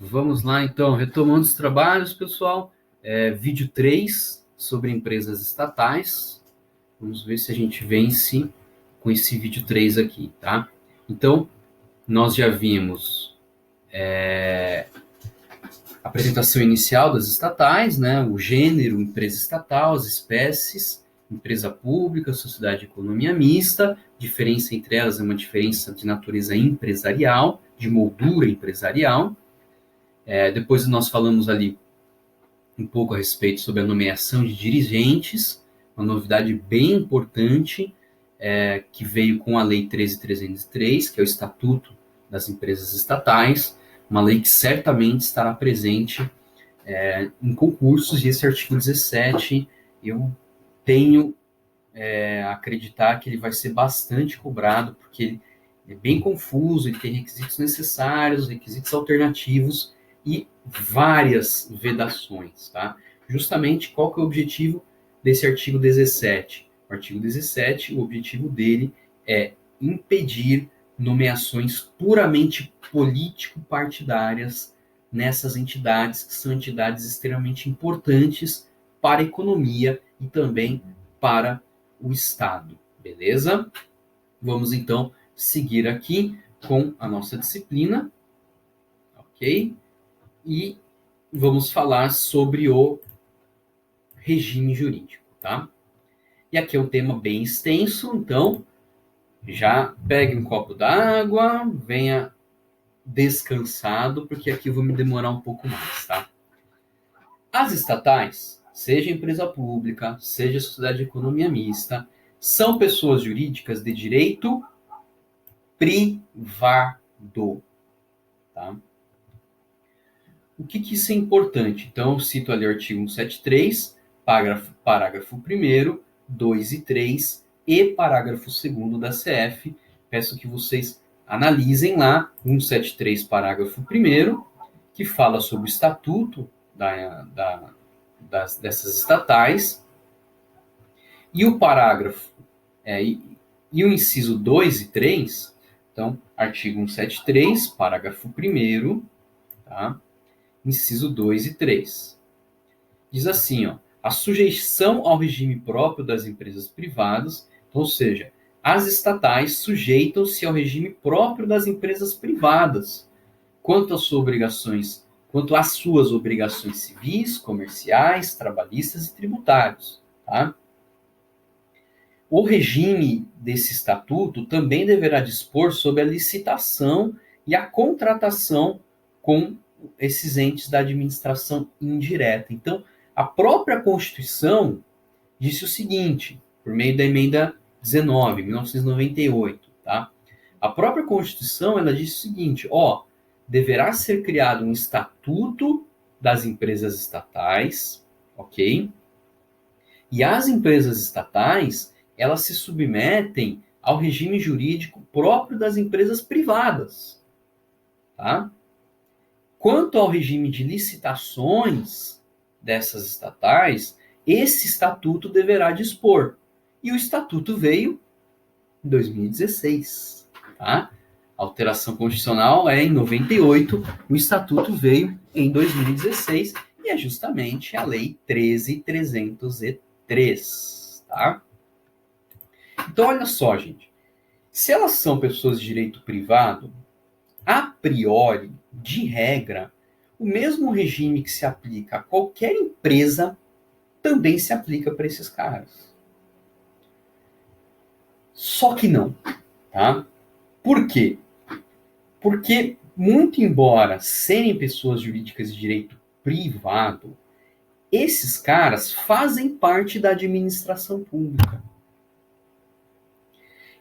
Vamos lá, então, retomando os trabalhos, pessoal. Vídeo 3 sobre empresas estatais. Vamos ver se a gente vence com esse vídeo 3 aqui, tá? Então, nós já vimos a apresentação inicial das estatais, né? O gênero, empresa estatal, as espécies, empresa pública, sociedade de economia mista. Diferença entre elas é uma diferença de natureza empresarial, de moldura empresarial. Depois nós falamos ali um pouco a respeito sobre a nomeação de dirigentes, uma novidade bem importante que veio com a Lei 13.303, que é o Estatuto das Empresas Estatais, uma lei que certamente estará presente em concursos, e esse artigo 17 eu tenho a acreditar que ele vai ser bastante cobrado, porque ele é bem confuso, ele tem requisitos necessários, requisitos alternativos e várias vedações, tá? Justamente qual que é o objetivo desse artigo 17? O artigo 17, o objetivo dele é impedir nomeações puramente político-partidárias nessas entidades, que são entidades extremamente importantes para a economia e também para o Estado, beleza? Vamos então seguir aqui com a nossa disciplina, ok? E vamos falar sobre o regime jurídico, tá? E aqui é um tema bem extenso, então já pegue um copo d'água, venha descansado, porque aqui eu vou me demorar um pouco mais, tá? As estatais, seja empresa pública, seja sociedade de economia mista, são pessoas jurídicas de direito privado, tá? O que isso é importante? Então, eu cito ali o artigo 173, parágrafo 1º, 2 e 3 e parágrafo 2º da CF. Peço que vocês analisem lá 173, parágrafo 1º, que fala sobre o estatuto dessas estatais, e o parágrafo, e o inciso 2 e 3, então, artigo 173, parágrafo 1º, tá? Inciso 2 e 3. Diz assim, ó, a sujeição ao regime próprio das empresas privadas, ou seja, as estatais sujeitam-se ao regime próprio das empresas privadas, quanto às suas obrigações civis, comerciais, trabalhistas e tributários, tá? O regime desse estatuto também deverá dispor sobre a licitação e a contratação com esses entes da administração indireta. Então, a própria Constituição disse o seguinte, por meio da emenda 19, 1998, tá? A própria Constituição, ela disse o seguinte, deverá ser criado um estatuto das empresas estatais, ok? E as empresas estatais, elas se submetem ao regime jurídico próprio das empresas privadas, tá? Quanto ao regime de licitações dessas estatais, esse estatuto deverá dispor. E o estatuto veio em 2016, tá? A alteração constitucional é em 98, o estatuto veio em 2016 e é justamente a Lei 13.303, tá? Então, olha só, gente. Se elas são pessoas de direito privado, a priori, de regra, o mesmo regime que se aplica a qualquer empresa também se aplica para esses caras. Só que não, tá? Por quê? Porque, muito embora serem pessoas jurídicas de direito privado, esses caras fazem parte da administração pública.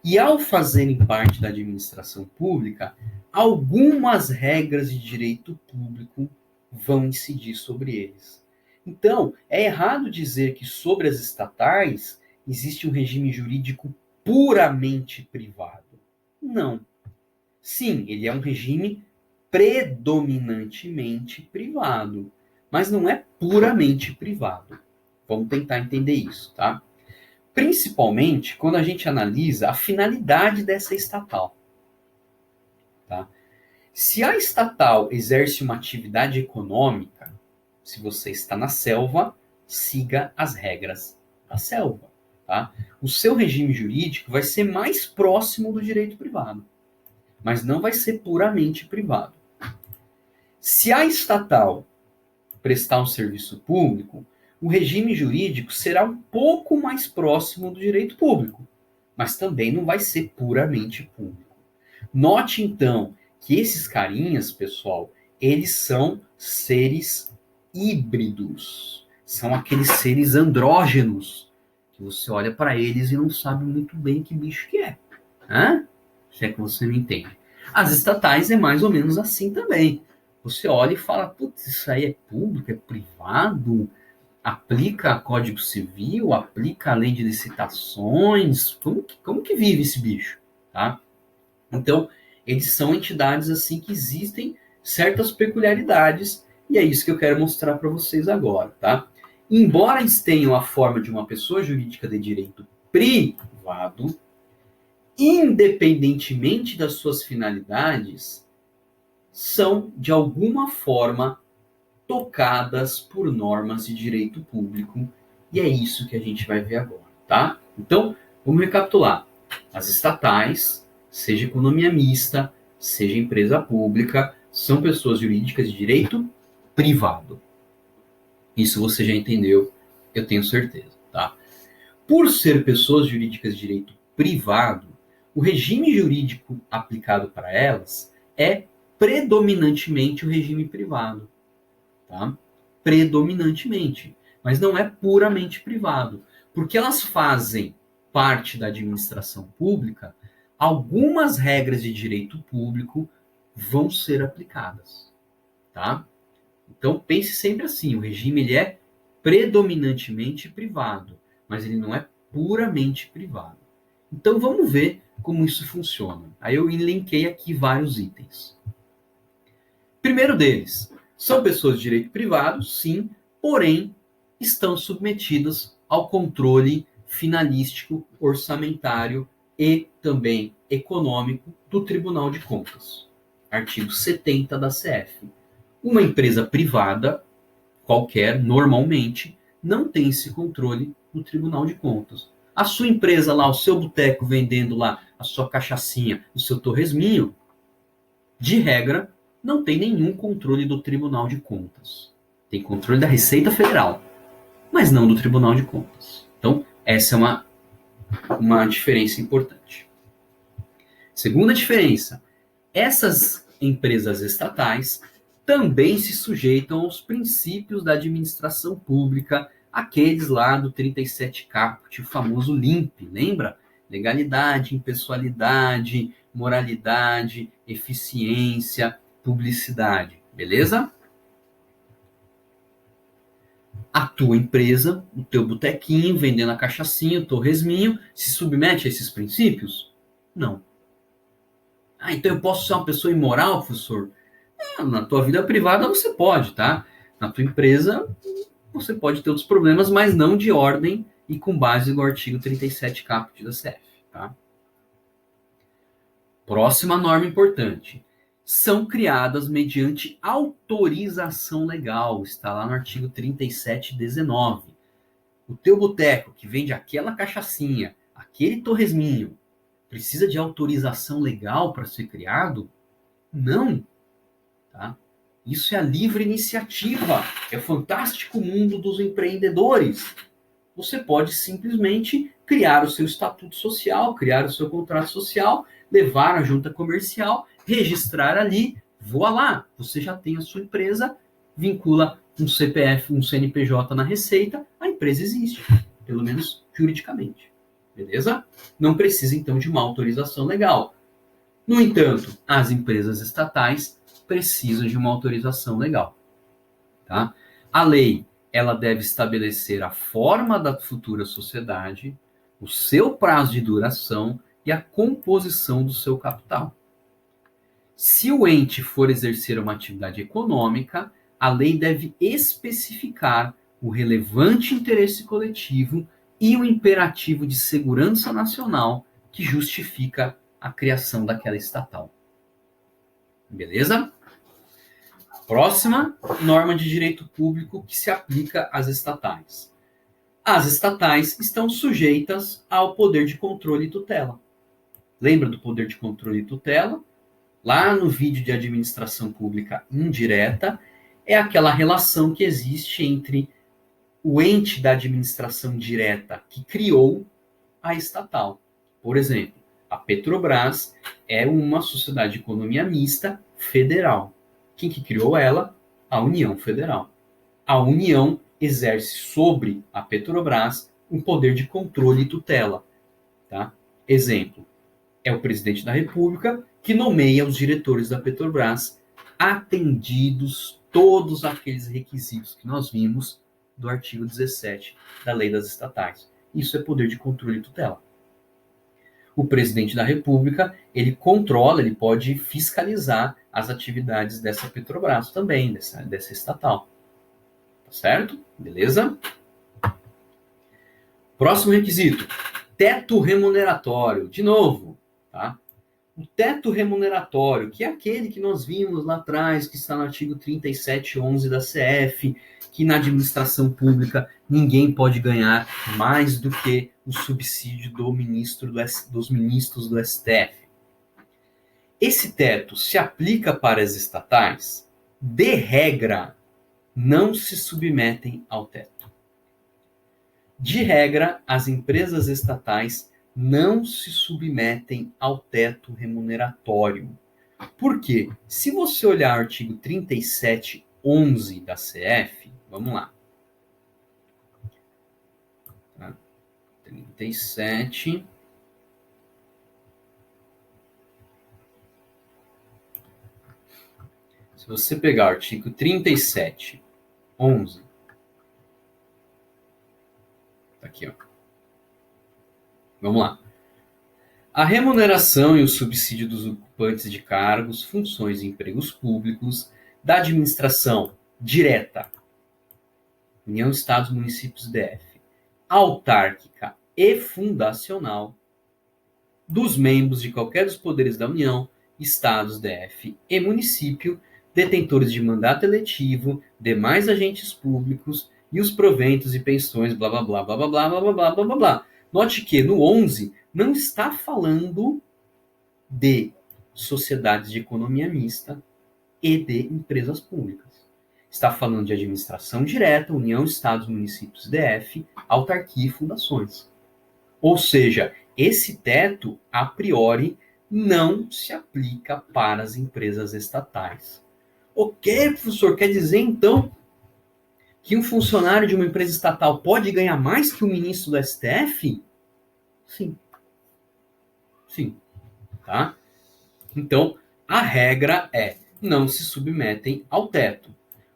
E ao fazerem parte da administração pública, algumas regras de direito público vão incidir sobre eles. Então, é errado dizer que sobre as estatais existe um regime jurídico puramente privado. Não. Sim, ele é um regime predominantemente privado, mas não é puramente privado. Vamos tentar entender isso, tá? Principalmente quando a gente analisa a finalidade dessa estatal. Tá? Se a estatal exerce uma atividade econômica, se você está na selva, siga as regras da selva, tá? O seu regime jurídico vai ser mais próximo do direito privado, mas não vai ser puramente privado. Se a estatal prestar um serviço público, o regime jurídico será um pouco mais próximo do direito público, mas também não vai ser puramente público. Note, então, que esses carinhas, pessoal, eles são seres híbridos. São aqueles seres andrógenos, que você olha para eles e não sabe muito bem que bicho que é. Hã? Se é que você me entende. As estatais é mais ou menos assim também. Você olha e fala, putz, isso aí é público, é privado, aplica Código Civil, aplica a lei de licitações, como que vive esse bicho, tá? Então, eles são entidades assim que existem certas peculiaridades, e é isso que eu quero mostrar para vocês agora, tá? Embora eles tenham a forma de uma pessoa jurídica de direito privado, independentemente das suas finalidades, são, de alguma forma, tocadas por normas de direito público, e é isso que a gente vai ver agora, tá? Então, vamos recapitular. As estatais, seja economia mista, seja empresa pública, são pessoas jurídicas de direito privado. Isso você já entendeu, eu tenho certeza, tá? Por ser pessoas jurídicas de direito privado, o regime jurídico aplicado para elas é predominantemente o regime privado, tá? Predominantemente, mas não é puramente privado, porque elas fazem parte da administração pública, algumas regras de direito público vão ser aplicadas, tá? Então pense sempre assim, o regime ele é predominantemente privado, mas ele não é puramente privado. Então vamos ver como isso funciona. Aí eu elenquei aqui vários itens. Primeiro deles, são pessoas de direito privado, sim, porém estão submetidas ao controle finalístico, orçamentário e também econômico do Tribunal de Contas. Artigo 70 da CF. Uma empresa privada, qualquer, normalmente, não tem esse controle no Tribunal de Contas. A sua empresa lá, o seu boteco vendendo lá a sua cachaçinha, o seu torresminho, de regra, não tem nenhum controle do Tribunal de Contas. Tem controle da Receita Federal, mas não do Tribunal de Contas. Então, essa é uma diferença importante. Segunda diferença, essas empresas estatais também se sujeitam aos princípios da administração pública, aqueles lá do 37 caput, o famoso LIMP, lembra? Legalidade, impessoalidade, moralidade, eficiência, publicidade, beleza? A tua empresa, o teu botequinho, vendendo a cachaçinha, o torresminho, se submete a esses princípios? Não. Ah, então eu posso ser uma pessoa imoral, professor? Na tua vida privada você pode, tá? Na tua empresa você pode ter outros problemas, mas não de ordem e com base no artigo 37 caput da CF, tá? Próxima norma importante. São criadas mediante autorização legal, está lá no artigo 3719. O teu boteco que vende aquela cachaçinha, aquele torresminho, precisa de autorização legal para ser criado? Não. Tá? Isso é a livre iniciativa. É o fantástico mundo dos empreendedores. Você pode simplesmente criar o seu estatuto social, criar o seu contrato social, levar à junta comercial, registrar ali, voa lá. Você já tem a sua empresa, vincula um CPF, um CNPJ na Receita, a empresa existe, pelo menos juridicamente. Beleza? Não precisa, então, de uma autorização legal. No entanto, as empresas estatais precisam de uma autorização legal. Tá? A lei ela deve estabelecer a forma da futura sociedade, o seu prazo de duração e a composição do seu capital. Se o ente for exercer uma atividade econômica, a lei deve especificar o relevante interesse coletivo e o imperativo de segurança nacional que justifica a criação daquela estatal. Beleza? Próxima norma de direito público que se aplica às estatais. As estatais estão sujeitas ao poder de controle e tutela. Lembra do poder de controle e tutela? Lá no vídeo de administração pública indireta, é aquela relação que existe entre o ente da administração direta que criou a estatal. Por exemplo, a Petrobras é uma sociedade de economia mista federal. Quem que criou ela? A União Federal. A União exerce sobre a Petrobras um poder de controle e tutela. Tá? Exemplo, é o presidente da República que nomeia os diretores da Petrobras, atendidos todos aqueles requisitos que nós vimos do artigo 17 da Lei das Estatais. Isso é poder de controle e tutela. O presidente da República, ele controla, ele pode fiscalizar as atividades dessa Petrobras também, dessa estatal. Tá certo? Beleza? Próximo requisito, teto remuneratório. De novo, tá? O teto remuneratório, que é aquele que nós vimos lá atrás, que está no artigo 3711 da CF, que na administração pública ninguém pode ganhar mais do que o subsídio dos ministros do STF. Esse teto se aplica para as estatais? De regra, não se submetem ao teto. De regra, as empresas estatais não se submetem ao teto remuneratório. Por quê? Se você olhar o artigo 3711 da CF, vamos lá. 37. Se você pegar o artigo 3711, tá aqui, ó. Vamos lá. A remuneração e o subsídio dos ocupantes de cargos, funções e empregos públicos da administração direta, União, Estados, Municípios, DF, autárquica e fundacional, dos membros de qualquer dos poderes da União, Estados, DF e município, detentores de mandato eletivo, demais agentes públicos e os proventos e pensões, blá, blá, blá, blá, blá, blá, blá, blá, blá, blá, blá. Note que no 11 não está falando de sociedades de economia mista e de empresas públicas. Está falando de administração direta, União, Estados, Municípios, DF, autarquia e fundações. Ou seja, esse teto, a priori, não se aplica para as empresas estatais. Ok, professor, quer dizer, então, que um funcionário de uma empresa estatal pode ganhar mais que o ministro do STF? Sim. Sim. Tá? Então, a regra é, não se submetem ao teto.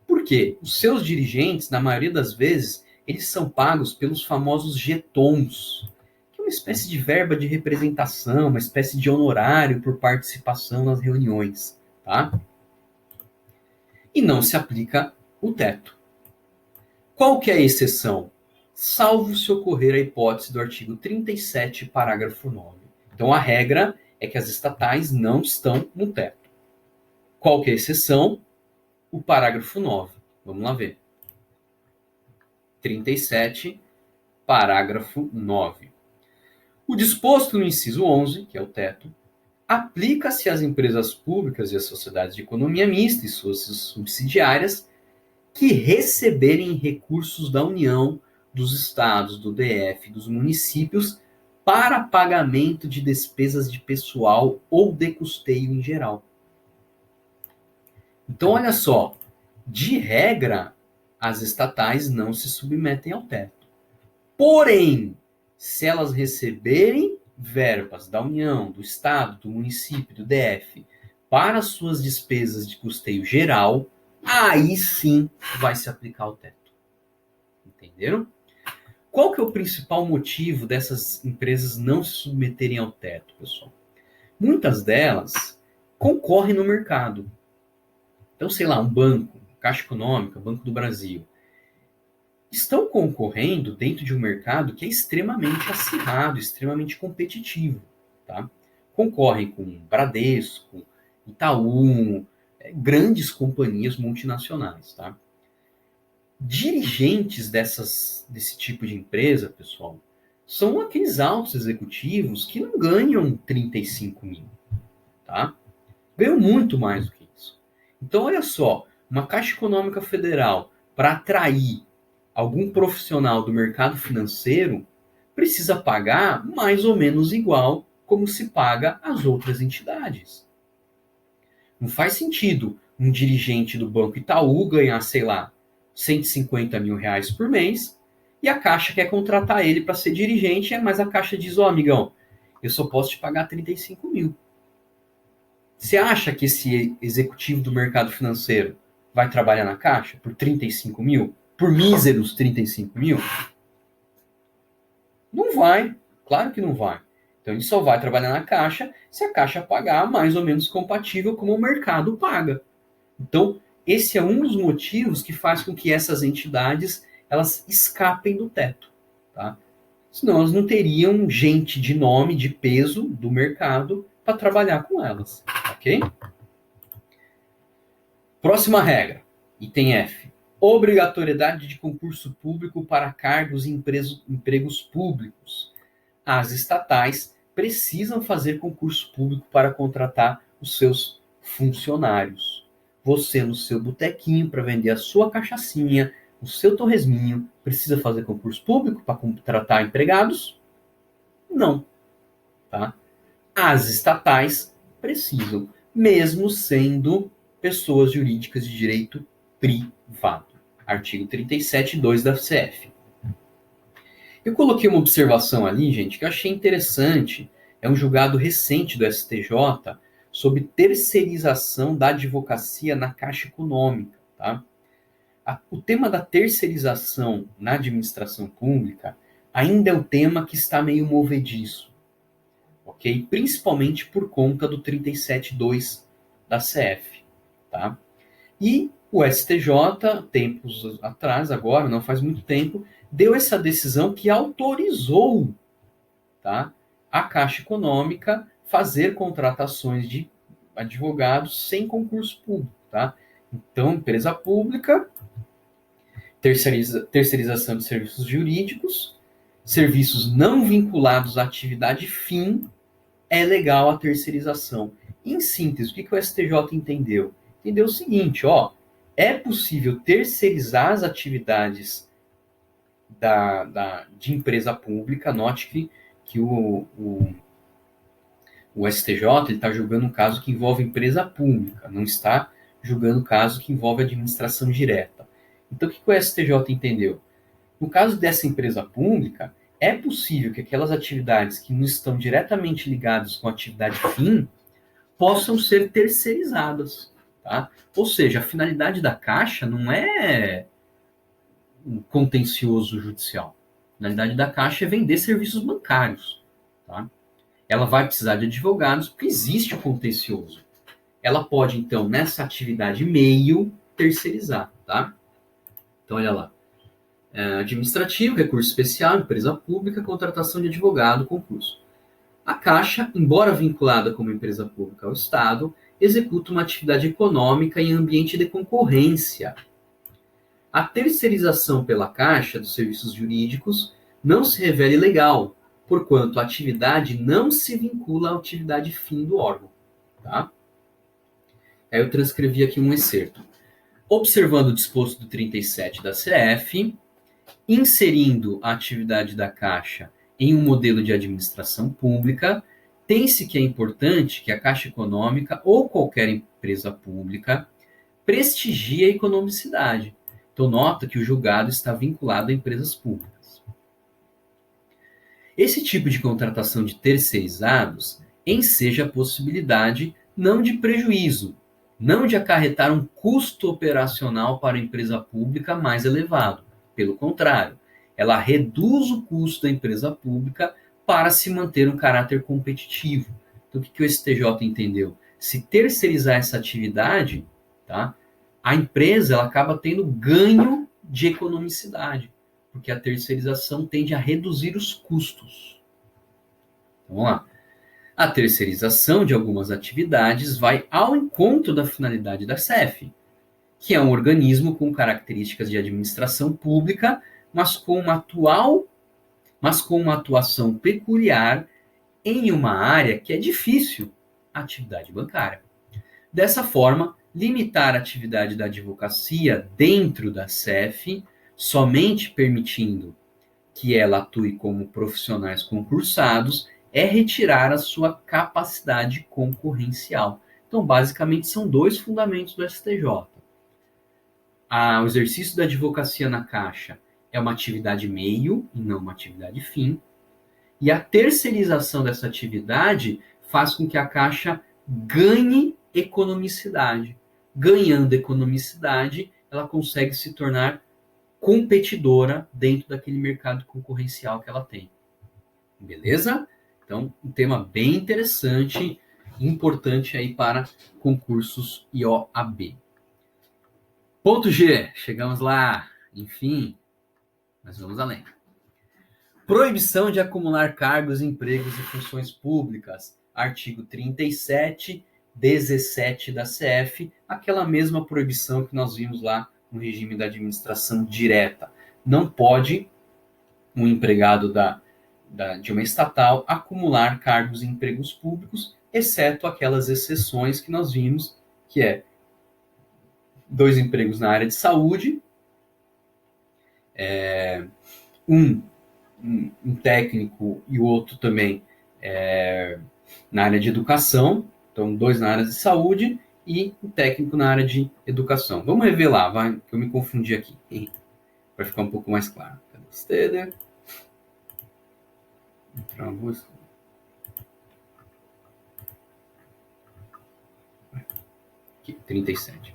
Por quê? Os seus dirigentes, na maioria das vezes, eles são pagos pelos famosos jetons, que é uma espécie de verba de representação, uma espécie de honorário por participação nas reuniões. Tá? E não se aplica o teto. Qual que é a exceção? Salvo se ocorrer a hipótese do artigo 37, parágrafo 9. Então, a regra é que as estatais não estão no teto. Qual que é a exceção? O parágrafo 9. Vamos lá ver. 37, parágrafo 9. O disposto no inciso 11, que é o teto, aplica-se às empresas públicas e às sociedades de economia mista e suas subsidiárias que receberem recursos da União, dos estados, do DF, dos municípios, para pagamento de despesas de pessoal ou de custeio em geral. Então, olha só, de regra, as estatais não se submetem ao teto. Porém, se elas receberem verbas da União, do Estado, do município, do DF, para suas despesas de custeio geral, aí sim vai se aplicar o teto. Entenderam? Qual que é o principal motivo dessas empresas não se submeterem ao teto, pessoal? Muitas delas concorrem no mercado. Então, sei lá, um banco, Caixa Econômica, Banco do Brasil, estão concorrendo dentro de um mercado que é extremamente acirrado, extremamente competitivo. Tá? Concorrem com Bradesco, Itaú, grandes companhias multinacionais, tá? Dirigentes desse tipo de empresa, pessoal, são aqueles altos executivos que não ganham 35 mil, tá? Ganham muito mais do que isso. Então, olha só, uma Caixa Econômica Federal, para atrair algum profissional do mercado financeiro, precisa pagar mais ou menos igual como se paga às outras entidades. Não faz sentido um dirigente do Banco Itaú ganhar, sei lá, 150 mil reais por mês e a Caixa quer contratar ele para ser dirigente, mas a Caixa diz, ó, amigão, eu só posso te pagar 35 mil. Você acha que esse executivo do mercado financeiro vai trabalhar na Caixa por 35 mil? Por míseros 35 mil? Não vai. Claro que não vai. Então ele só vai trabalhar na Caixa se a Caixa pagar mais ou menos compatível como o mercado paga. Então, esse é um dos motivos que faz com que essas entidades elas escapem do teto. Tá? Senão elas não teriam gente de nome, de peso do mercado para trabalhar com elas. Ok? Próxima regra, item F. Obrigatoriedade de concurso público para cargos e empregos públicos. As estatais precisam fazer concurso público para contratar os seus funcionários. Você, no seu botequinho, para vender a sua cachaçinha, o seu torresminho, precisa fazer concurso público para contratar empregados? Não. Tá? As estatais precisam, mesmo sendo pessoas jurídicas de direito privado. Artigo 37(2) da CF. Eu coloquei uma observação ali, gente, que eu achei interessante. É um julgado recente do STJ sobre terceirização da advocacia na Caixa Econômica. Tá? O tema da terceirização na administração pública ainda é um tema que está meio movediço. Okay? Principalmente por conta do 37(2) da CF. Tá? E o STJ, tempos atrás, agora, não faz muito tempo, deu essa decisão que autorizou, tá, a Caixa Econômica fazer contratações de advogados sem concurso público. Tá? Então, empresa pública, terceirização de serviços jurídicos, serviços não vinculados à atividade fim, é legal a terceirização. Em síntese, o que o STJ entendeu? Entendeu o seguinte, ó, é possível terceirizar as atividades de empresa pública. Note que o STJ está julgando um caso que envolve empresa pública, não está julgando um caso que envolve administração direta. Então, o que o STJ entendeu? No caso dessa empresa pública, é possível que aquelas atividades que não estão diretamente ligadas com a atividade fim possam ser terceirizadas. Tá? Ou seja, a finalidade da Caixa não é um contencioso judicial. A finalidade da Caixa é vender serviços bancários. Tá? Ela vai precisar de advogados porque existe o contencioso. Ela pode, então, nessa atividade meio, terceirizar. Tá? Então, olha lá. Administrativo, recurso especial, empresa pública, contratação de advogado, concurso. A Caixa, embora vinculada como empresa pública ao Estado, executa uma atividade econômica em ambiente de concorrência. A terceirização pela Caixa dos serviços jurídicos não se revela ilegal, porquanto a atividade não se vincula à atividade fim do órgão. Tá? Aí eu transcrevi aqui um excerto. Observando o disposto do 37 da CF, inserindo a atividade da Caixa em um modelo de administração pública, tem-se que é importante que a Caixa Econômica ou qualquer empresa pública prestigie a economicidade. Então, nota que o julgado está vinculado a empresas públicas. Esse tipo de contratação de terceirizados enseja a possibilidade não de prejuízo, não de acarretar um custo operacional para a empresa pública mais elevado. Pelo contrário, ela reduz o custo da empresa pública para se manter um caráter competitivo. Então, o que o STJ entendeu? Se terceirizar essa atividade, tá, a empresa ela acaba tendo ganho de economicidade, porque a terceirização tende a reduzir os custos. Vamos lá. A terceirização de algumas atividades vai ao encontro da finalidade da SEF, que é um organismo com características de administração pública, mas com uma atuação peculiar em uma área que é difícil, a atividade bancária. Dessa forma, limitar a atividade da advocacia dentro da SEF, somente permitindo que ela atue como profissionais concursados, é retirar a sua capacidade concorrencial. Então, basicamente, são dois fundamentos do STJ. O exercício da advocacia na Caixa é uma atividade meio e não uma atividade fim. E a terceirização dessa atividade faz com que a Caixa ganhe economicidade. Ganhando economicidade, ela consegue se tornar competidora dentro daquele mercado concorrencial que ela tem. Beleza? Então, um tema bem interessante, importante aí para concursos IOAB. Ponto G, chegamos lá. Enfim, mas vamos além. Proibição de acumular cargos, empregos e funções públicas. Artigo 37, 17 da CF, aquela mesma proibição que nós vimos lá no regime da administração direta. Não pode um empregado de uma estatal acumular cargos e empregos públicos, exceto aquelas exceções que nós vimos, que é 2 empregos na área de saúde, um técnico e o outro também na área de educação, então 2 na área de saúde e um técnico na área de educação. Vamos rever lá, vai, que eu me confundi aqui, para ficar um pouco mais claro. Cadê você? Aqui, 37.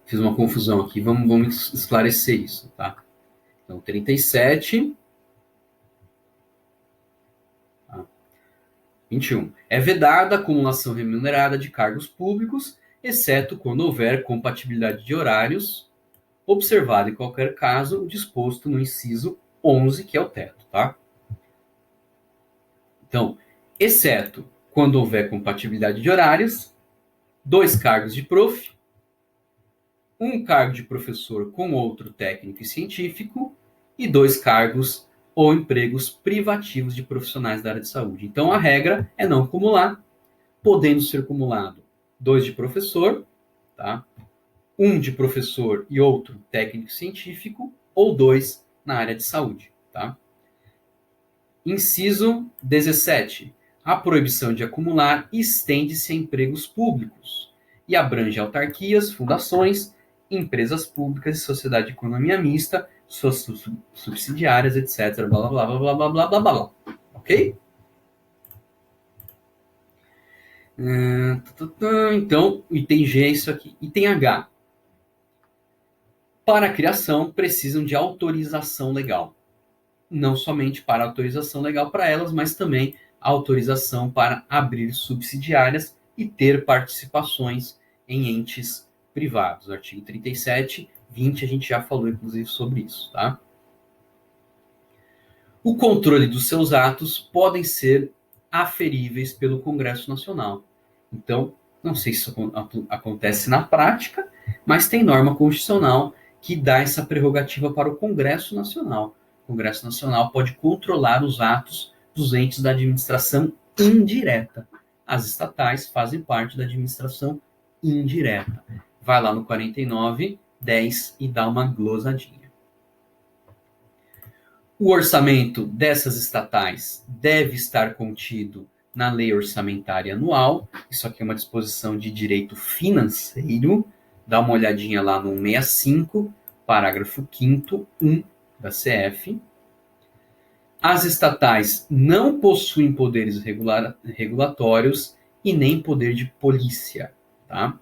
Fiz uma confusão aqui, vamos esclarecer isso, tá? Então, 37. 21. É vedada a acumulação remunerada de cargos públicos, exceto quando houver compatibilidade de horários, observado em qualquer caso o disposto no inciso 11, que é o teto, tá? Então, exceto quando houver compatibilidade de horários, 2 cargos de prof, 1 cargo de professor com outro técnico e científico e 2 cargos ou empregos privativos de profissionais da área de saúde. Então, a regra é não acumular, podendo ser acumulado 2 de professor, tá? 1 de professor e outro técnico científico, ou 2 na área de saúde, tá? Inciso 17. A proibição de acumular estende-se a empregos públicos e abrange autarquias, fundações, empresas públicas e sociedade de economia mista, suas subsidiárias, etc. Blá, blá, blá, blá, blá, blá, blá, blá. Ok? Então, item G é isso aqui. Item H. Para a criação, precisam de autorização legal. Não somente para autorização legal para elas, mas também autorização para abrir subsidiárias e ter participações em entes privados. Artigo 37, 20, a gente já falou, inclusive, sobre isso, tá? O controle dos seus atos podem ser aferíveis pelo Congresso Nacional. Então, não sei se isso acontece na prática, mas tem norma constitucional que dá essa prerrogativa para o Congresso Nacional. O Congresso Nacional pode controlar os atos dos entes da administração indireta. As estatais fazem parte da administração indireta. Vai lá no 49, 10 e dá uma glosadinha. O orçamento dessas estatais deve estar contido na Lei Orçamentária Anual. Isso aqui é uma disposição de direito financeiro. Dá uma olhadinha lá no 165, parágrafo 5º, 1 da CF. As estatais não possuem poderes regulatórios e nem poder de polícia, tá?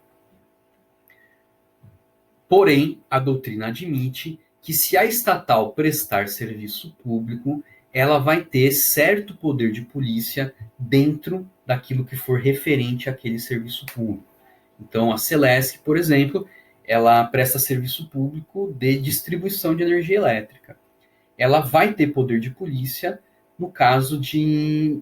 Porém, a doutrina admite que se a estatal prestar serviço público, ela vai ter certo poder de polícia dentro daquilo que for referente àquele serviço público. Então, a Celesc, por exemplo, ela presta serviço público de distribuição de energia elétrica. Ela vai ter poder de polícia no caso de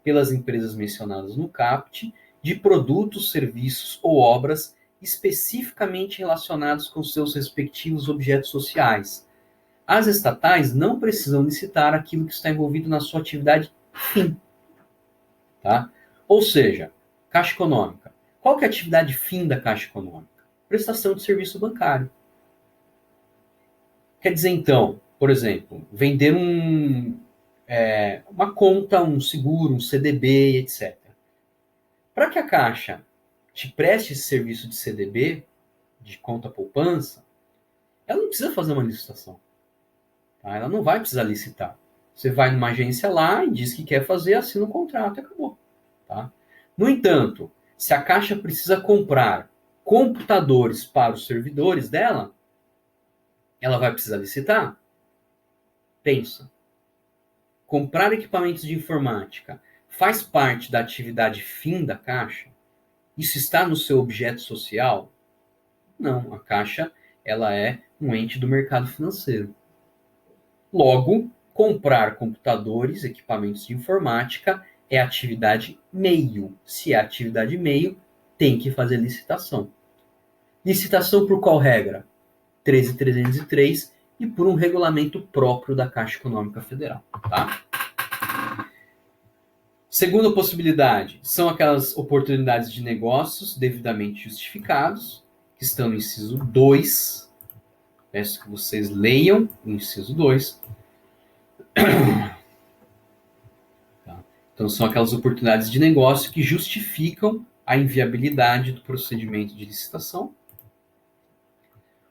pelas empresas mencionadas no caput de produtos, serviços ou obras especificamente relacionados com seus respectivos objetos sociais. As estatais não precisam licitar aquilo que está envolvido na sua atividade fim. Tá? Ou seja, Caixa Econômica. Qual que é a atividade fim da Caixa Econômica? Prestação de serviço bancário. Quer dizer, então, por exemplo, vender uma conta, um seguro, um CDB, etc. Para que a Caixa te preste esse serviço de CDB, de conta poupança, ela não precisa fazer uma licitação. Tá? Ela não vai precisar licitar. Você vai numa agência lá e diz que quer fazer, assina um contrato e acabou. Tá? No entanto, se a Caixa precisa comprar computadores para os servidores dela, ela vai precisar licitar? Pensa. Comprar equipamentos de informática faz parte da atividade fim da Caixa? Isso está no seu objeto social? Não, a Caixa ela é um ente do mercado financeiro. Logo, comprar computadores, equipamentos de informática é atividade meio. Se é atividade meio, tem que fazer licitação. Licitação por qual regra? 13.303 e por um regulamento próprio da Caixa Econômica Federal. Tá? Segunda possibilidade, são aquelas oportunidades de negócios devidamente justificados, que estão no inciso 2. Peço que vocês leiam o inciso 2. Tá? Então, são aquelas oportunidades de negócio que justificam a inviabilidade do procedimento de licitação.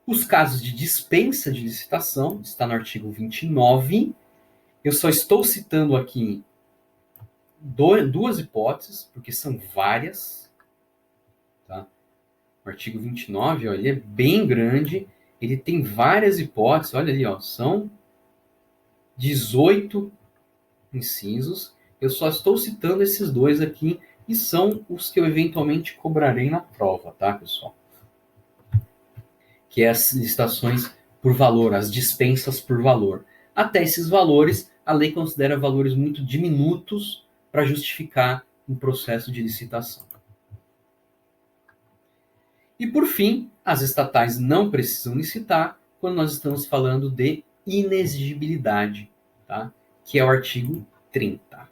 Os casos de dispensa de licitação, está no artigo 29. Eu só estou citando aqui duas hipóteses, porque são várias. Tá? O artigo 29, ó, ele é bem grande, ele tem várias hipóteses, olha ali, ó, são 18 incisos. Eu só estou citando esses dois aqui e são os que eu eventualmente cobrarei na prova, tá, pessoal? Que é as licitações por valor, as dispensas por valor. Até esses valores, a lei considera valores muito diminutos para justificar um processo de licitação. E, por fim, as estatais não precisam licitar quando nós estamos falando de inexigibilidade, tá? Que é o artigo 30.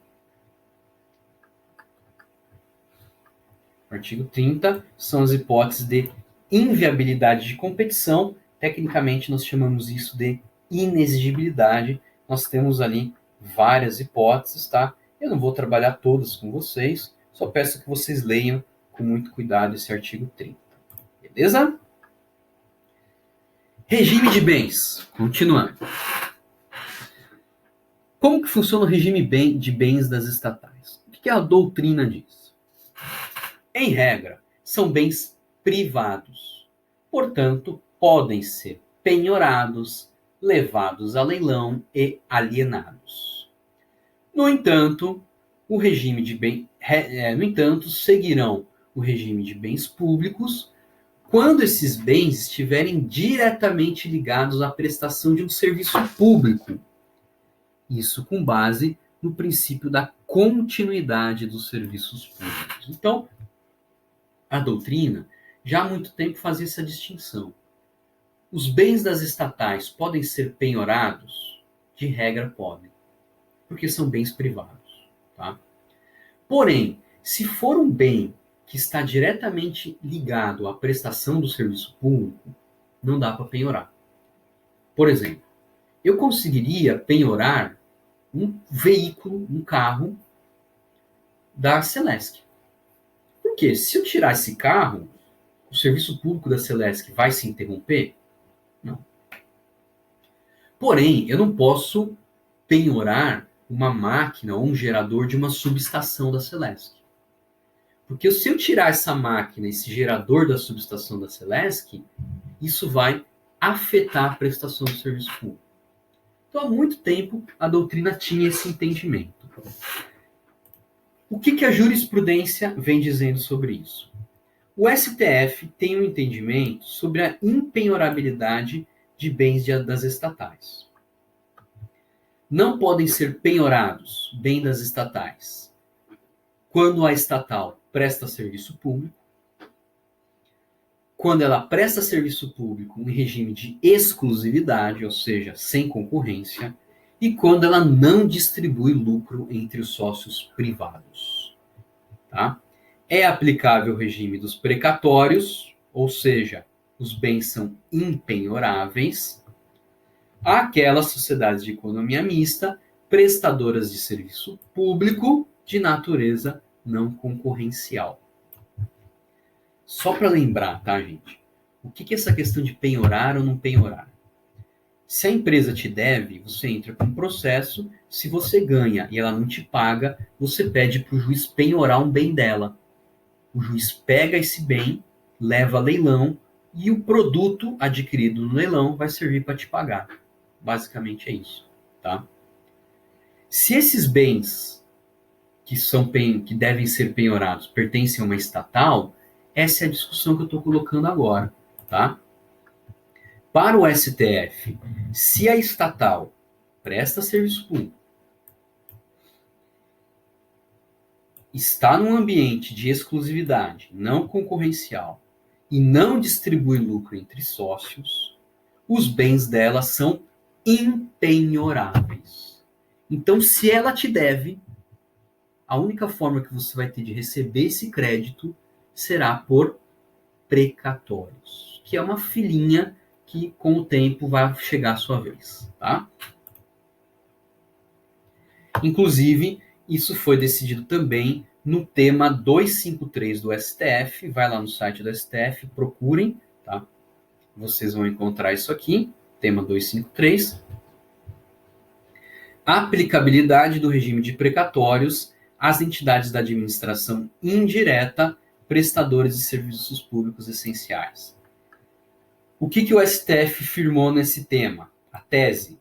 O artigo 30 são as hipóteses de inviabilidade de competição. Tecnicamente, nós chamamos isso de inexigibilidade. Nós temos ali várias hipóteses, tá? Eu não vou trabalhar todas com vocês, só peço que vocês leiam com muito cuidado esse artigo 30. Beleza? Regime de bens. Continuando. Como que funciona o regime de bens das estatais? O que a doutrina diz? Em regra, são bens privados. Portanto, podem ser penhorados, levados a leilão e alienados. No entanto, seguirão o regime de bens públicos quando esses bens estiverem diretamente ligados à prestação de um serviço público. Isso com base no princípio da continuidade dos serviços públicos. Então, a doutrina já há muito tempo fazia essa distinção. Os bens das estatais podem ser penhorados? De regra, podem, porque são bens privados. Tá? Porém, se for um bem que está diretamente ligado à prestação do serviço público, não dá para penhorar. Por exemplo, eu conseguiria penhorar um veículo, um carro da Celesc. Por quê? Se eu tirar esse carro, o serviço público da Celesc vai se interromper? Não. Porém, eu não posso penhorar uma máquina ou um gerador de uma subestação da Celesc. Porque se eu tirar essa máquina, esse gerador da subestação da Celesc, isso vai afetar a prestação do serviço público. Então, há muito tempo, a doutrina tinha esse entendimento. O que a jurisprudência vem dizendo sobre isso? O STF tem um entendimento sobre a impenhorabilidade de bens das estatais. Não podem ser penhorados bens das estatais quando a estatal presta serviço público, quando ela presta serviço público em regime de exclusividade, ou seja, sem concorrência, e quando ela não distribui lucro entre os sócios privados. Tá? É aplicável o regime dos precatórios, ou seja, os bens são impenhoráveis, àquelas sociedades de economia mista prestadoras de serviço público de natureza não concorrencial. Só para lembrar, tá, gente? O que é essa questão de penhorar ou não penhorar? Se a empresa te deve, você entra com um processo, se você ganha e ela não te paga, você pede para o juiz penhorar um bem dela. O juiz pega esse bem, leva a leilão e o produto adquirido no leilão vai servir para te pagar. Basicamente é isso, tá? Se esses bens que devem ser penhorados pertencem a uma estatal, essa é a discussão que eu estou colocando agora, tá? Para o STF, se a estatal presta serviço público, está num ambiente de exclusividade não concorrencial e não distribui lucro entre sócios, os bens dela são impenhoráveis. Então, se ela te deve, a única forma que você vai ter de receber esse crédito será por precatórios, que é uma filinha que com o tempo vai chegar a sua vez, tá? Inclusive, isso foi decidido também no tema 253 do STF, vai lá no site do STF, procurem, tá? Vocês vão encontrar isso aqui, tema 253. Aplicabilidade do regime de precatórios às entidades da administração indireta, prestadores de serviços públicos essenciais. O que o STF firmou nesse tema? A tese.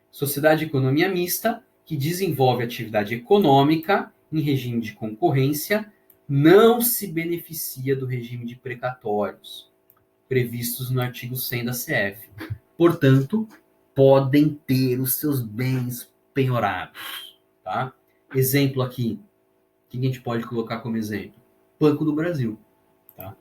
Sociedade de economia mista, que desenvolve atividade econômica em regime de concorrência, não se beneficia do regime de precatórios, previstos no artigo 100 da CF. Portanto, podem ter os seus bens penhorados. Tá? Exemplo aqui, o que a gente pode colocar como exemplo? Banco do Brasil. Tá?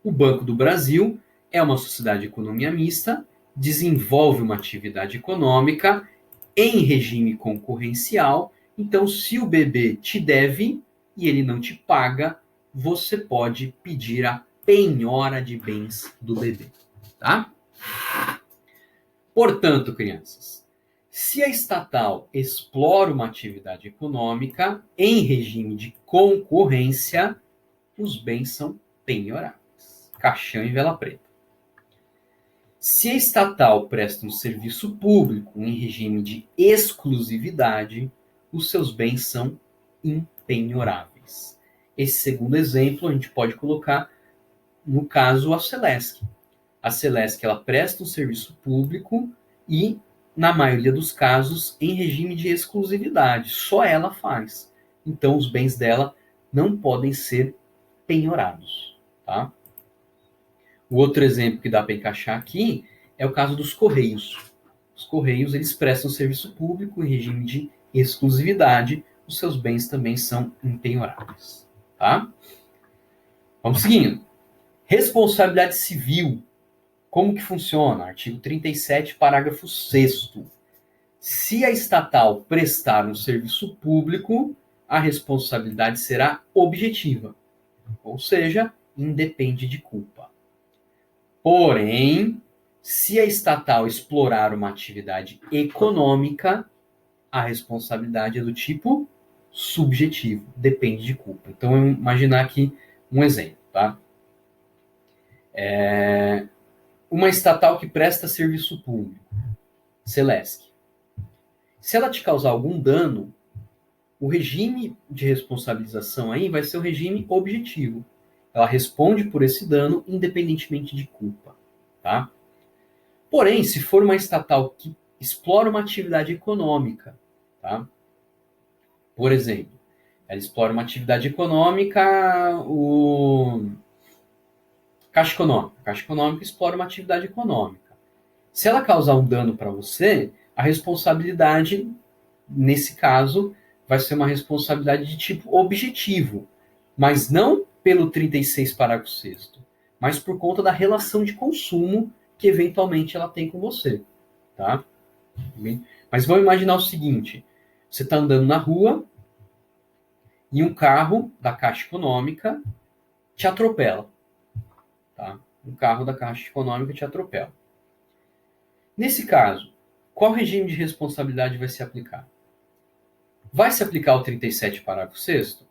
O Banco do Brasil é uma sociedade de economia mista, desenvolve uma atividade econômica em regime concorrencial. Então, se o BB te deve e ele não te paga, você pode pedir a penhora de bens do BB. Tá? Portanto, crianças, se a estatal explora uma atividade econômica em regime de concorrência, os bens são penhoráveis. Caixão e vela preta. Se a estatal presta um serviço público em regime de exclusividade, os seus bens são impenhoráveis. Esse segundo exemplo a gente pode colocar no caso a Celesc. A Celesc ela presta um serviço público e, na maioria dos casos, em regime de exclusividade. Só ela faz. Então, os bens dela não podem ser penhorados. Tá? O outro exemplo que dá para encaixar aqui é o caso dos Correios. Os Correios eles prestam serviço público em regime de exclusividade. Os seus bens também são impenhoráveis. Tá? Vamos seguindo. Responsabilidade civil. Como que funciona? Artigo 37, parágrafo 6º. Se a estatal prestar um serviço público, a responsabilidade será objetiva, ou seja, independe de culpa. Porém, se a estatal explorar uma atividade econômica, a responsabilidade é do tipo subjetivo, depende de culpa. Então, vamos imaginar aqui um exemplo, tá? Uma estatal que presta serviço público, Celesc. Se ela te causar algum dano, o regime de responsabilização aí vai ser o regime objetivo. Ela responde por esse dano independentemente de culpa. Tá? Porém, se for uma estatal que explora uma atividade econômica, tá? Por exemplo, ela explora uma atividade econômica, Caixa Econômica. Caixa Econômica explora uma atividade econômica. Se ela causar um dano para você, a responsabilidade, nesse caso, vai ser uma responsabilidade de tipo objetivo, mas não pelo 36, parágrafo 6º, mas por conta da relação de consumo que eventualmente ela tem com você, tá? Mas vamos imaginar o seguinte, você está andando na rua e um carro da Caixa Econômica te atropela, tá? Um carro da Caixa Econômica te atropela. Nesse caso, qual regime de responsabilidade vai se aplicar? Vai se aplicar o 37, parágrafo 6º?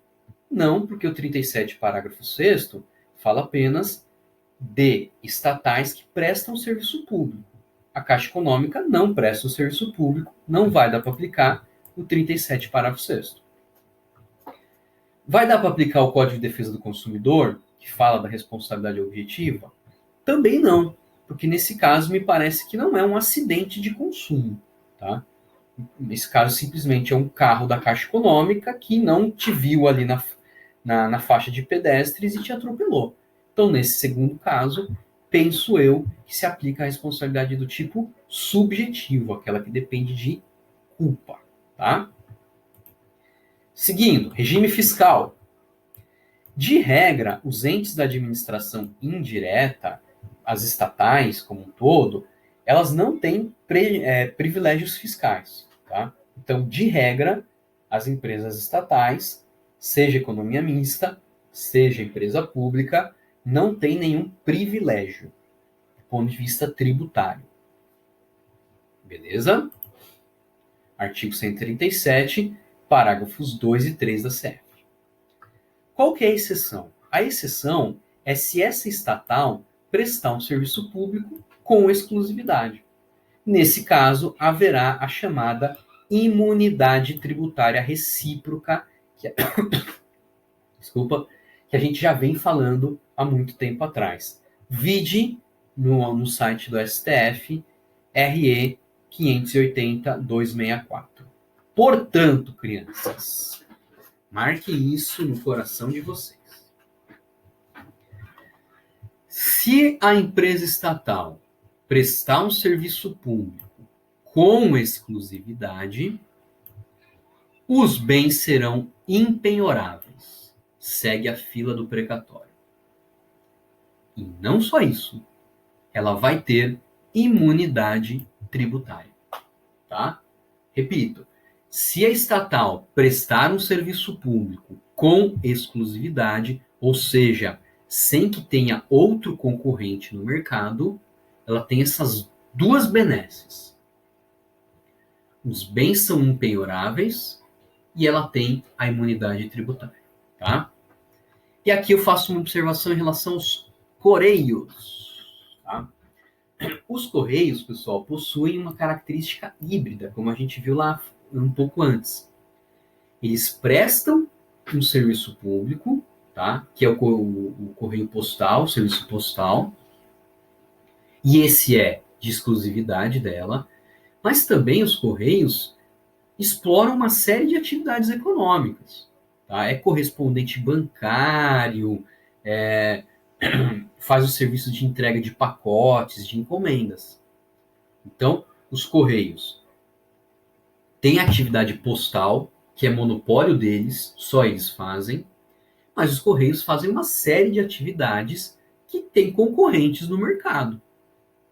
Não, porque o 37, parágrafo 6º fala apenas de estatais que prestam serviço público. A Caixa Econômica não presta o serviço público, não vai dar para aplicar o 37, parágrafo 6º. Vai dar para aplicar o Código de Defesa do Consumidor, que fala da responsabilidade objetiva? Também não, porque nesse caso me parece que não é um acidente de consumo, tá? Nesse caso, simplesmente é um carro da Caixa Econômica que não te viu ali na faixa de pedestres e te atropelou. Então, nesse segundo caso, penso eu que se aplica a responsabilidade do tipo subjetivo, aquela que depende de culpa, tá? Seguindo, regime fiscal. De regra, os entes da administração indireta, as estatais como um todo, elas não têm privilégios fiscais, tá? Então, de regra, as empresas estatais, seja economia mista, seja empresa pública, não têm nenhum privilégio do ponto de vista tributário. Beleza? Artigo 137, parágrafos 2 e 3 da CF. Qual que é a exceção? A exceção é se essa estatal prestar um serviço público com exclusividade. Nesse caso, haverá a chamada imunidade tributária recíproca, que a gente já vem falando há muito tempo atrás. Vide no site do STF, RE 580-264. Portanto, crianças, marque isso no coração de vocês. Se a empresa estatal prestar um serviço público com exclusividade, os bens serão impenhoráveis. Segue a fila do precatório. E não só isso, ela vai ter imunidade tributária, tá? Repito, se a estatal prestar um serviço público com exclusividade, ou seja, sem que tenha outro concorrente no mercado, ela tem essas duas benesses. Os bens são impenhoráveis e ela tem a imunidade tributária, tá? E aqui eu faço uma observação em relação aos Correios, tá? Os Correios, pessoal, possuem uma característica híbrida, como a gente viu lá um pouco antes. Eles prestam um serviço público, tá? Que é o correio postal, o serviço postal, e esse é de exclusividade dela, mas também os Correios exploram uma série de atividades econômicas, tá? É correspondente bancário, faz o serviço de entrega de pacotes, de encomendas. Então, os Correios têm atividade postal, que é monopólio deles, só eles fazem, mas os Correios fazem uma série de atividades que têm concorrentes no mercado.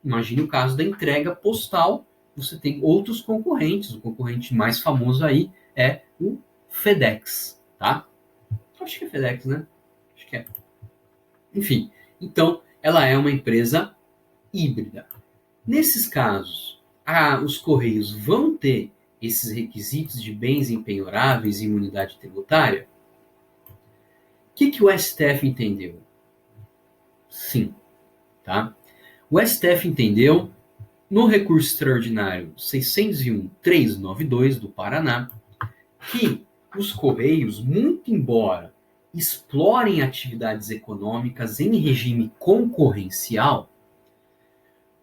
Imagine o caso da entrega postal, você tem outros concorrentes, o concorrente mais famoso aí é o FedEx, tá? Acho que é FedEx, né? Acho que é. Enfim, então ela é uma empresa híbrida. Nesses casos, os Correios vão ter esses requisitos de bens impenhoráveis e imunidade tributária? O que o STF entendeu? Sim, tá? O STF entendeu, no recurso extraordinário 601.392 do Paraná, que os Correios, muito embora explorem atividades econômicas em regime concorrencial,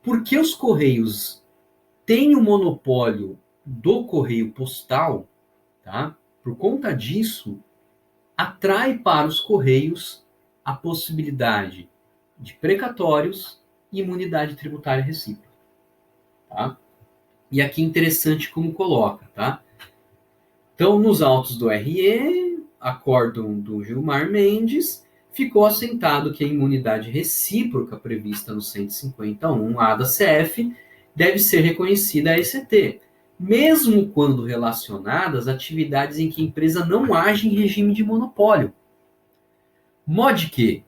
porque os Correios têm o monopólio do correio postal, tá? Por conta disso, atrai para os Correios a possibilidade de precatórios e imunidade tributária recíproca, tá? E aqui interessante como coloca, tá? Então, nos autos do RE, acórdão do Gilmar Mendes, ficou assentado que a imunidade recíproca prevista no 151A da CF deve ser reconhecida à ECT, mesmo quando relacionadas a atividades em que a empresa não age em regime de monopólio. Mod que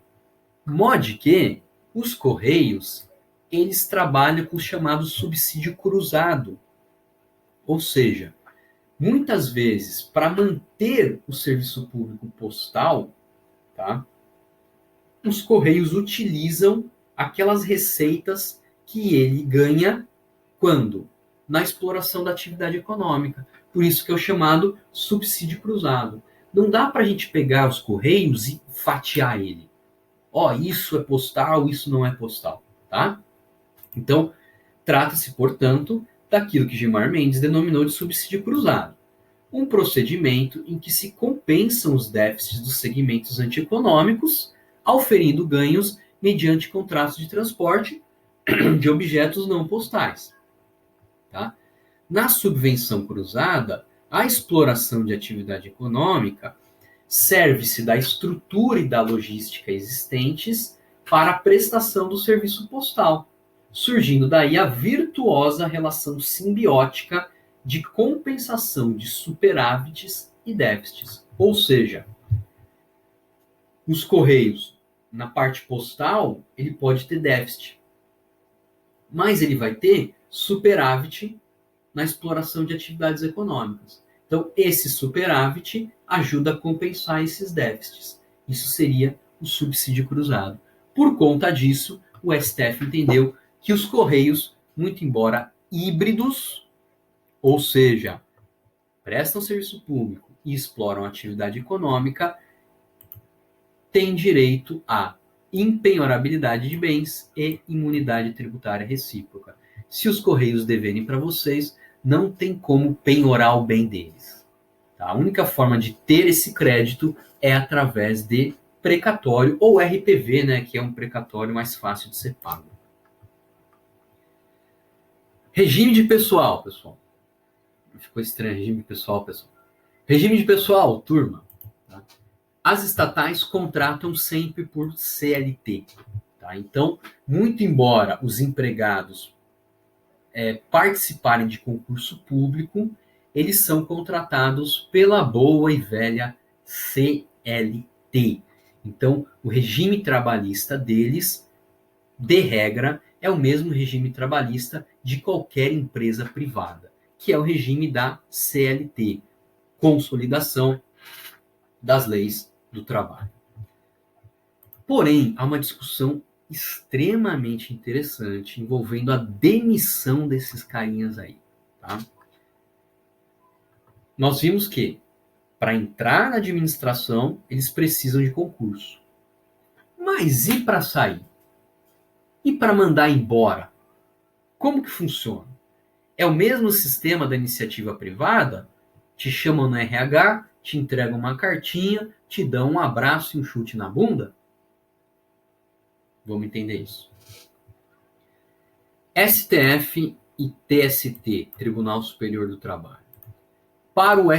os Correios, eles trabalham com o chamado subsídio cruzado. Ou seja, muitas vezes, para manter o serviço público postal, tá, os Correios utilizam aquelas receitas que ele ganha quando? Na exploração da atividade econômica. Por isso que é o chamado subsídio cruzado. Não dá para a gente pegar os Correios e fatiar ele. Isso é postal, isso não é postal, tá? Então, trata-se, portanto, daquilo que Gilmar Mendes denominou de subsídio cruzado. Um procedimento em que se compensam os déficits dos segmentos antieconômicos, auferindo ganhos mediante contratos de transporte de objetos não postais. Tá? Na subvenção cruzada, a exploração de atividade econômica serve-se da estrutura e da logística existentes para a prestação do serviço postal, surgindo daí a virtuosa relação simbiótica de compensação de superávites e déficits. Ou seja, os Correios, na parte postal, ele pode ter déficit, mas ele vai ter superávit na exploração de atividades econômicas. Então, esse superávit ajuda a compensar esses déficits. Isso seria o subsídio cruzado. Por conta disso, o STF entendeu que os Correios, muito embora híbridos, ou seja, prestam serviço público e exploram atividade econômica, têm direito à impenhorabilidade de bens e imunidade tributária recíproca. Se os Correios deverem para vocês, não tem como penhorar o bem deles. Tá? A única forma de ter esse crédito é através de precatório ou RPV, né, que é um precatório mais fácil de ser pago. Regime de pessoal, pessoal. Ficou estranho, regime de pessoal, pessoal. Regime de pessoal, turma. Tá? As estatais contratam sempre por CLT. Tá? Então, muito embora os empregados participarem de concurso público, eles são contratados pela boa e velha CLT. Então, o regime trabalhista deles, de regra, é o mesmo regime trabalhista de qualquer empresa privada, que é o regime da CLT, Consolidação das Leis do Trabalho. Porém, há uma discussão extremamente interessante envolvendo a demissão desses carinhas aí. Tá? Nós vimos que, para entrar na administração, eles precisam de concurso. Mas e para sair? E para mandar embora? Como que funciona? É o mesmo sistema da iniciativa privada? Te chamam no RH, te entregam uma cartinha, te dão um abraço e um chute na bunda? Vamos entender isso. STF e TST, Tribunal Superior do Trabalho. Para o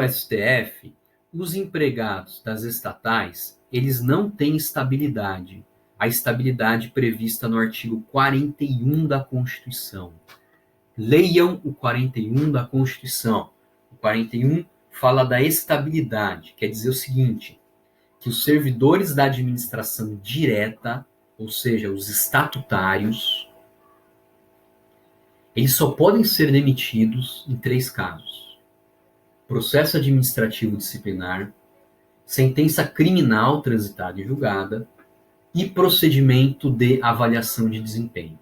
STF, os empregados das estatais, eles não têm estabilidade. A estabilidade prevista no artigo 41 da Constituição. Leiam o 41 da Constituição. O 41 fala da estabilidade, quer dizer o seguinte, que os servidores da administração direta, ou seja, os estatutários, eles só podem ser demitidos em 3 casos: processo administrativo disciplinar, sentença criminal transitada e julgada e procedimento de avaliação de desempenho.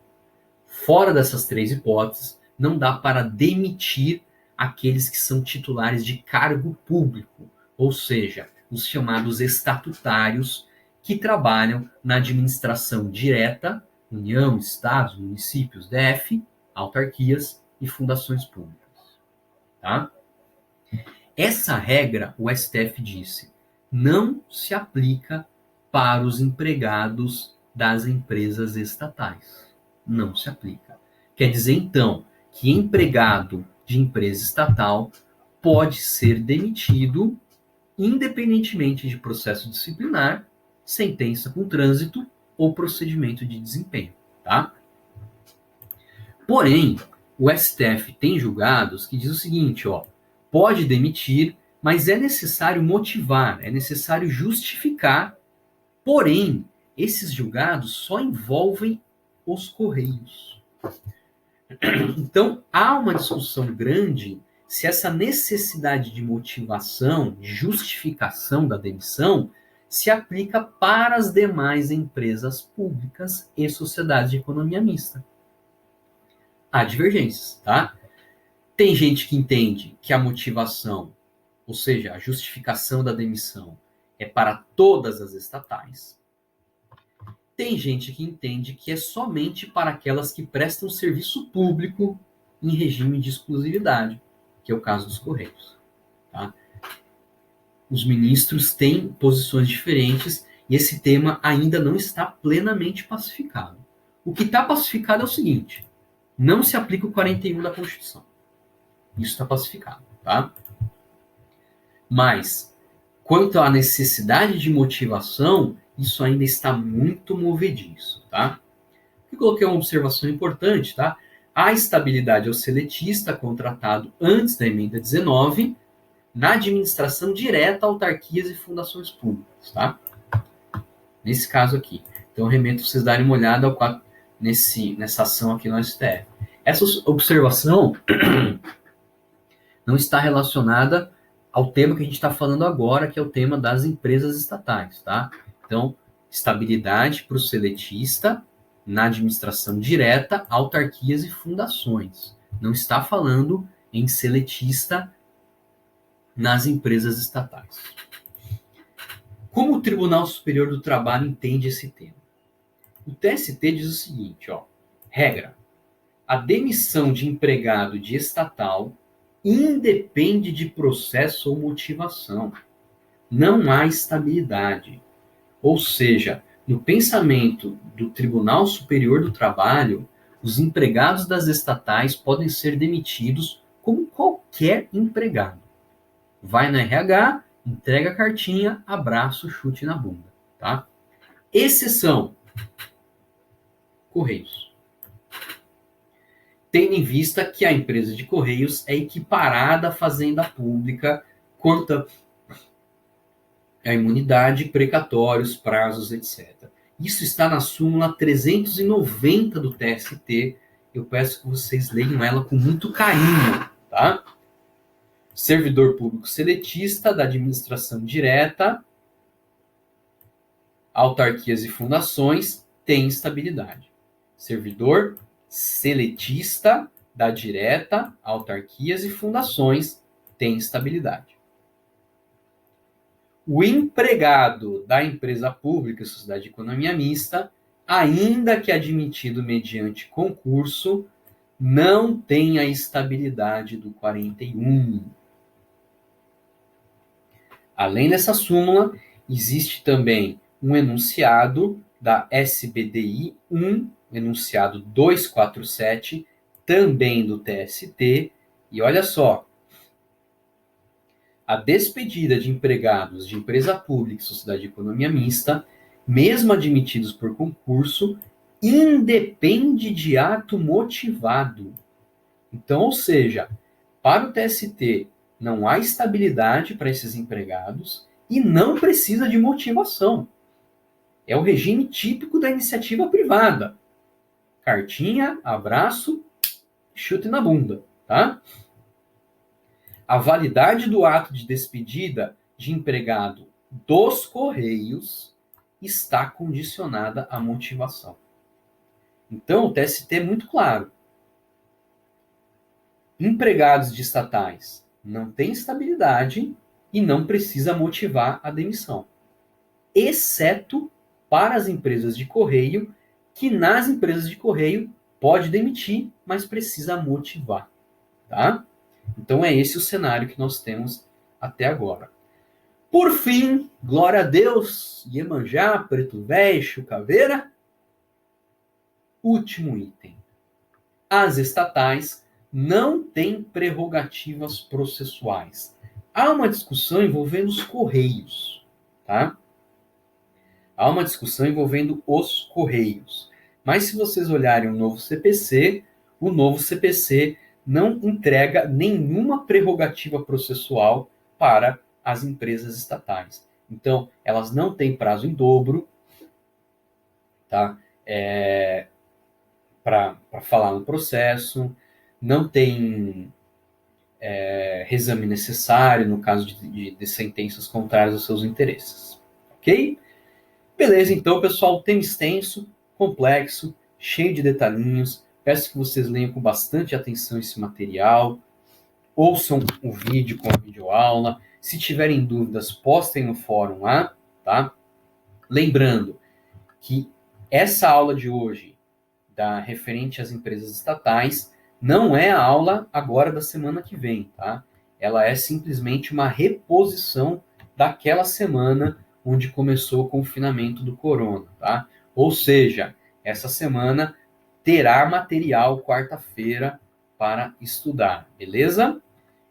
Fora dessas 3 hipóteses, não dá para demitir aqueles que são titulares de cargo público, ou seja, os chamados estatutários que trabalham na administração direta, União, Estados, municípios, DF, autarquias e fundações públicas. Tá? Essa regra, o STF disse, não se aplica para os empregados das empresas estatais. Não se aplica. Quer dizer, então, que empregado de empresa estatal pode ser demitido independentemente de processo disciplinar, sentença com trânsito ou procedimento de desempenho, tá? Porém, o STF tem julgados que diz o seguinte, ó, pode demitir, mas é necessário motivar, é necessário justificar. Porém, esses julgados só envolvem os Correios. Então, há uma discussão grande se essa necessidade de motivação, de justificação da demissão, se aplica para as demais empresas públicas e sociedades de economia mista. Há divergências, tá? Tem gente que entende que a motivação, ou seja, a justificação da demissão, é para todas as estatais. Tem gente que entende que é somente para aquelas que prestam serviço público em regime de exclusividade, que é o caso dos Correios. Tá? Os ministros têm posições diferentes e esse tema ainda não está plenamente pacificado. O que está pacificado é o seguinte: não se aplica o 41 da Constituição. Isso está pacificado, tá? Mas, quanto à necessidade de motivação, isso ainda está muito movediço, tá? Eu coloquei uma observação importante, tá? A estabilidade ao seletista contratado antes da emenda 19 na administração direta, autarquias e fundações públicas, tá? Nesse caso aqui. Então, eu remeto vocês darem uma olhada nessa ação aqui no STF. Essa observação não está relacionada ao tema que a gente está falando agora, que é o tema das empresas estatais, tá? Então, estabilidade para o seletista na administração direta, autarquias e fundações. Não está falando em seletista nas empresas estatais. Como o Tribunal Superior do Trabalho entende esse tema? O TST diz o seguinte, ó, regra: a demissão de empregado de estatal independe de processo ou motivação. Não há estabilidade. Ou seja, no pensamento do Tribunal Superior do Trabalho, os empregados das estatais podem ser demitidos como qualquer empregado. Vai no RH, entrega a cartinha, abraço, chute na bunda, tá? Exceção: Correios. Tendo em vista que a empresa de Correios é equiparada à fazenda pública quanto à imunidade, precatórios, prazos, etc. Isso está na súmula 390 do TST. Eu peço que vocês leiam ela com muito carinho, tá? Servidor público seletista da administração direta, autarquias e fundações tem estabilidade. Servidor seletista da direta, autarquias e fundações tem estabilidade. O empregado da empresa pública, sociedade de economia mista, ainda que admitido mediante concurso, não tem a estabilidade do 41. Além dessa súmula, existe também um enunciado da SBDI 1, enunciado 247, também do TST, e olha só, a despedida de empregados de empresa pública e sociedade de economia mista, mesmo admitidos por concurso, independe de ato motivado. Então, ou seja, para o TST, não há estabilidade para esses empregados e não precisa de motivação. É o regime típico da iniciativa privada. Cartinha, abraço, chute na bunda, tá? A validade do ato de despedida de empregado dos Correios está condicionada à motivação. Então, o TST é muito claro. Empregados de estatais não têm estabilidade e não precisa motivar a demissão. Exceto para as empresas de correio, que nas empresas de correio pode demitir, mas precisa motivar, tá? Então é esse o cenário que nós temos até agora. Por fim, glória a Deus, Iemanjá, Preto Velho, Caveira. Último item. As estatais não tem prerrogativas processuais. Há uma discussão envolvendo os Correios, tá? Há uma discussão envolvendo os Correios. Mas se vocês olharem o novo CPC não entrega nenhuma prerrogativa processual para as empresas estatais. Então, elas não têm prazo em dobro, tá? Para falar no processo, não tem reexame necessário no caso de sentenças contrárias aos seus interesses. Ok? Beleza, então, pessoal, tema extenso, complexo, cheio de detalhinhos. Peço que vocês leiam com bastante atenção esse material, ouçam o vídeo com a videoaula. Se tiverem dúvidas, postem no fórum lá, tá? Lembrando que essa aula de hoje, referente às empresas estatais, não é a aula agora da semana que vem, tá? Ela é simplesmente uma reposição daquela semana onde começou o confinamento do corona, tá? Ou seja, essa semana terá material quarta-feira para estudar, beleza?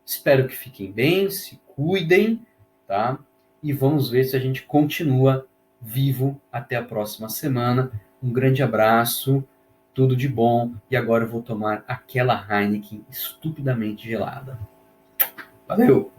Espero que fiquem bem, se cuidem, tá? E vamos ver se a gente continua vivo até a próxima semana. Um grande abraço, tudo de bom. E agora eu vou tomar aquela Heineken estupidamente gelada. Valeu!